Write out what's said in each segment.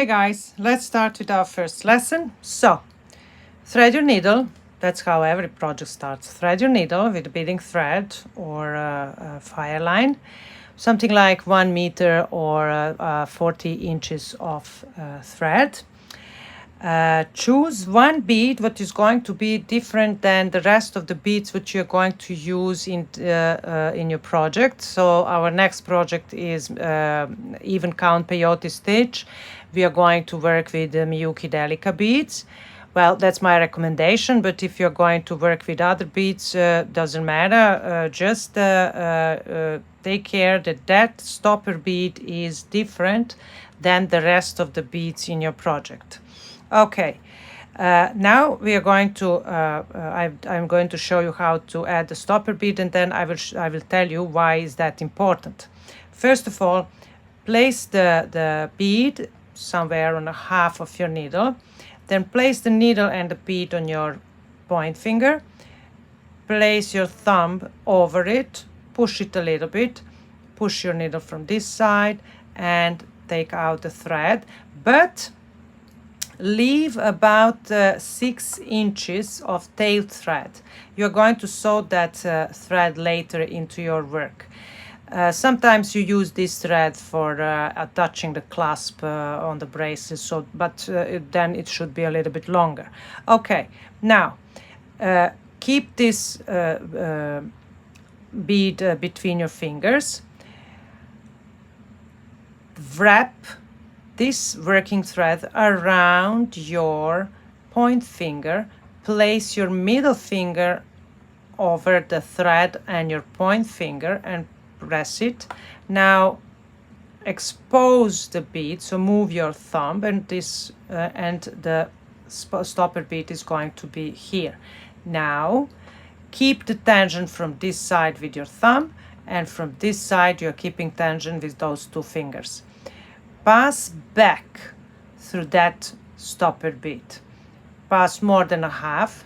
Hi guys, let's start with our first lesson. So, thread your needle. That's how every project starts. Thread your needle with a beading thread or a fire line, something like 1 meter or 40 inches of thread. Choose one bead what is going to be different than the rest of the beads which you're going to use in your project. So our next project is even count peyote stitch. We are going to work with the Miyuki Delica beads. Well, that's my recommendation, but if you're going to work with other beads, doesn't matter. Just take care that that stopper bead is different than the rest of the beads in your project. Okay, now we are going to, I'm going to show you how to add the stopper bead, and then I will tell you why is that important. First of all, place the bead somewhere on a half of your needle. Then place the needle and the bead on your point finger. Place your thumb over it, push it a little bit, push your needle from this side and take out the thread, but leave about 6 inches of tail thread. You're going to sew that thread later into your work. Sometimes you use this thread for attaching the clasp on the braces, so then it should be a little bit longer. Okay, now keep this bead between your fingers. Wrap this working thread around your point finger. Place your middle finger over the thread and your point finger and press it. Now expose the bead, so move your thumb, and this and the stopper bead is going to be here. Now keep the tension from this side with your thumb, and from this side you're keeping tension with those two fingers. Pass back through that stopper bead. Pass more than a half.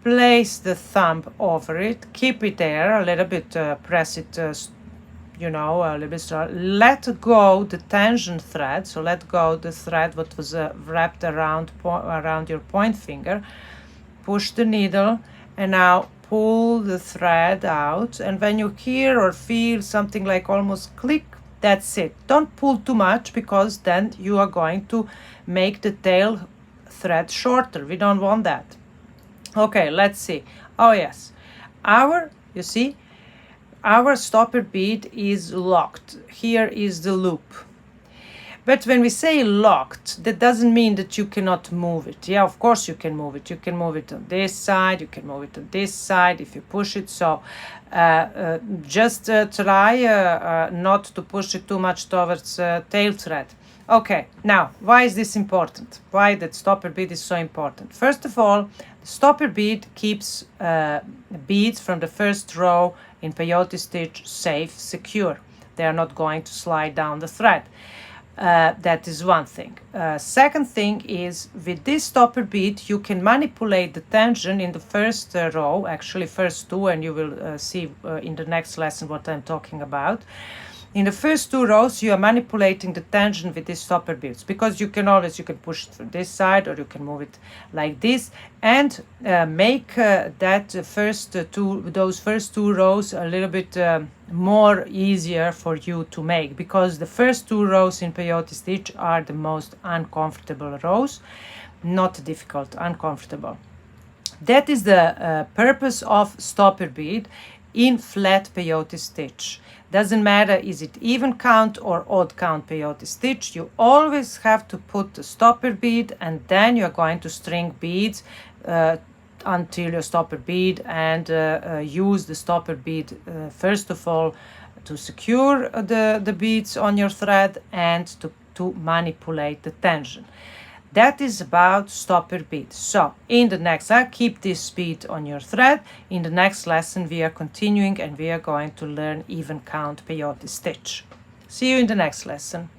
Place the thumb over it. Keep it there a little bit. Press it, a little bit strong. Let go the tension thread. So let go the thread what was wrapped around your point finger. Push the needle, and now pull the thread out. And when you hear or feel something like almost click, that's it. Don't pull too much, because then you are going to make the tail thread shorter. We don't want that. Okay, let's see. Oh yes, you see, our stopper bead is locked. Here is the loop. But when we say locked, that doesn't mean that you cannot move it. Yeah, of course you can move it. You can move it on this side, you can move it on this side if you push it. So just try not to push it too much towards tail thread. Okay, now, why is this important? Why that stopper bead is so important? First of all, the stopper bead keeps beads from the first row in peyote stitch safe, secure. They are not going to slide down the thread. That is one thing. Second thing is, with this stopper bead you can manipulate the tension in the first row, actually first two, and you will see in the next lesson what I'm talking about. In the first two rows you are manipulating the tension with these stopper beads, because you can push it from this side, or you can move it like this, and make those first two rows a little bit more easier for you to make, because the first two rows in peyote stitch are the most uncomfortable rows. Not difficult, uncomfortable. That is the purpose of stopper bead in flat peyote stitch. Doesn't matter is it even count or odd count peyote stitch, you always have to put the stopper bead, and then you're going to string beads until your stopper bead, and use the stopper bead first of all to secure the beads on your thread, and to manipulate the tension. That is about stopper bead. So in the next, keep this bead on your thread. In the next lesson we are continuing, and we are going to learn even count peyote stitch. See you in the next lesson.